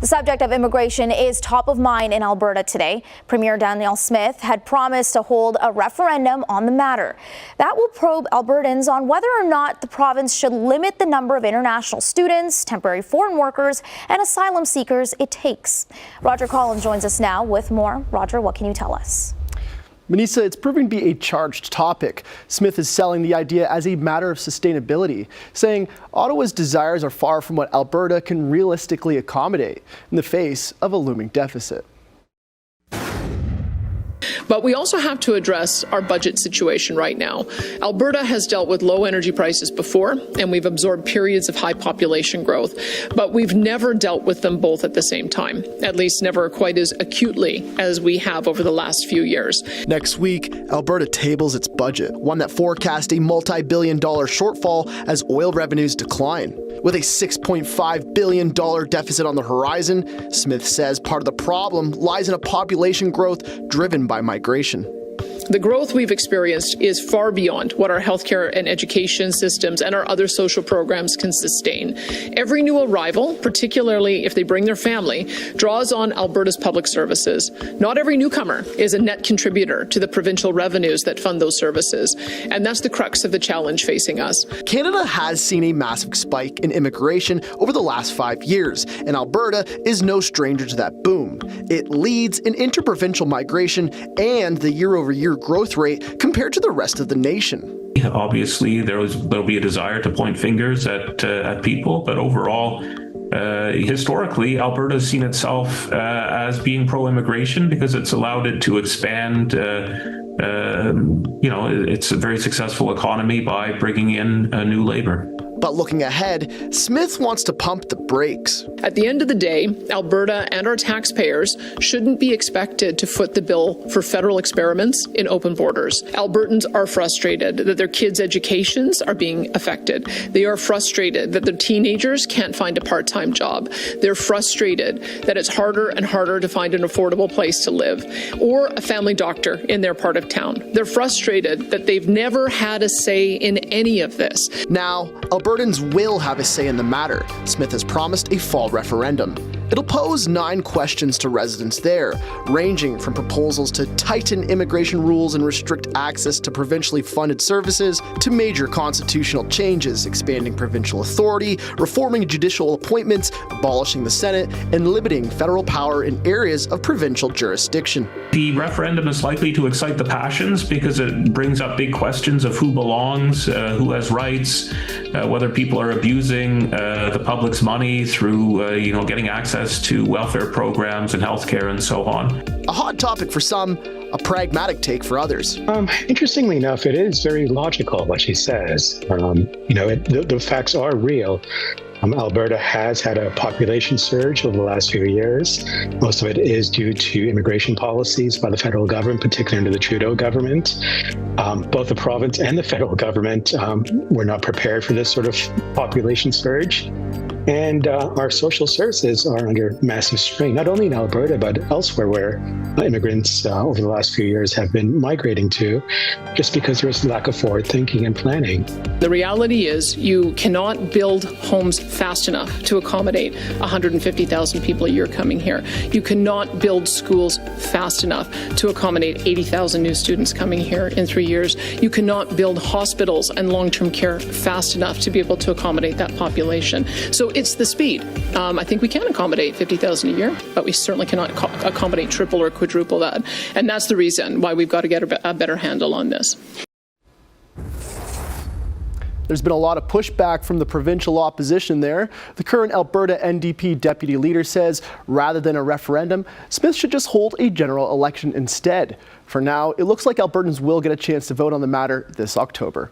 The subject of immigration is top of mind in Alberta today. Premier Danielle had promised to hold a referendum on the matter. That will probe Albertans on whether or not the province should limit the number of international students, temporary foreign workers, and asylum seekers it takes. Roger Collins joins us now with more. Roger, what can you tell us? Manisa, it's proving to be a charged topic. Smith is selling the idea as a matter of sustainability, saying Ottawa's desires are far from what Alberta can realistically accommodate in the face of a looming deficit. But we also have to address our budget situation right now. Alberta has dealt with low energy prices before, and we've absorbed periods of high population growth, but we've never dealt with them both at the same time, at least never quite as acutely as we have over the last few years. Next week, Alberta tables its budget, one that forecast a multi-billion-dollar shortfall as oil revenues decline. With a $6.5 billion deficit on the horizon, Smith says part of the problem lies in a population growth driven by migration. The growth we've experienced is far beyond what our healthcare and education systems and our other social programs can sustain. Every new arrival, particularly if they bring their family, draws on Alberta's public services. Not every newcomer is a net contributor to the provincial revenues that fund those services, and that's the crux of the challenge facing us. Canada has seen a massive spike in immigration over the last 5 years, and Alberta is no stranger to that boom. It leads in interprovincial migration and the year-over-year growth rate compared to the rest of the nation. Obviously, there'll be a desire to point fingers at people, but overall, historically, Alberta has seen itself as being pro-immigration because it's allowed it to expand. It's a very successful economy by bringing in new labor. But looking ahead, Smith wants to pump the brakes. At the end of the day, Alberta and our taxpayers shouldn't be expected to foot the bill for federal experiments in open borders. Albertans are frustrated that their kids' educations are being affected. They are frustrated that their teenagers can't find a part-time job. They're frustrated that it's harder and harder to find an affordable place to live or a family doctor in their part of town. They're frustrated that they've never had a say in any of this. Now, Albertans will have a say in the matter. Smith has promised a fall referendum. It'll pose 9 questions to residents there, ranging from proposals to tighten immigration rules and restrict access to provincially funded services, to major constitutional changes, expanding provincial authority, reforming judicial appointments, abolishing the Senate, and limiting federal power in areas of provincial jurisdiction. The referendum is likely to excite the passions because it brings up big questions of who belongs, who has rights, whether people are abusing the public's money through, getting access to welfare programs and healthcare and so on. A hot topic for some, a pragmatic take for others. Interestingly enough, it is very logical what she says. The facts are real. Alberta has had a population surge over the last few years. Most of it is due to immigration policies by the federal government, particularly under the Trudeau government. Both the province and the federal government were not prepared for this sort of population surge. And our social services are under massive strain, not only in Alberta, but elsewhere where immigrants over the last few years have been migrating to, just because there's lack of forward thinking and planning. The reality is you cannot build homes fast enough to accommodate 150,000 people a year coming here. You cannot build schools fast enough to accommodate 80,000 new students coming here in 3 years. You cannot build hospitals and long-term care fast enough to be able to accommodate that population. So it's the speed. I think we can accommodate 50,000 a year, but we certainly cannot accommodate triple or quadruple that. And that's the reason why we've got to get a better handle on this. There's been a lot of pushback from the provincial opposition there. The current Alberta NDP deputy leader says rather than a referendum, Smith should just hold a general election instead. For now, it looks like Albertans will get a chance to vote on the matter this October.